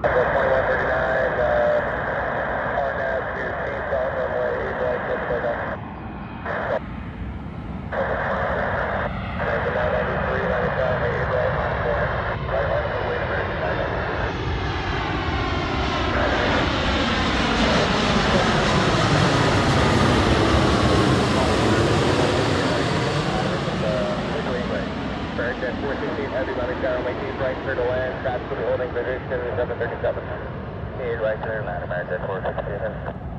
2139, on out to eastbound runway, right, just for that. 993, line of runway, right, line 4, right, on the way to American Tiger. Bird 416 heavy running down, wait, keep right, clear to land, crash to the holding position, 737. Need right clear, land, American 416.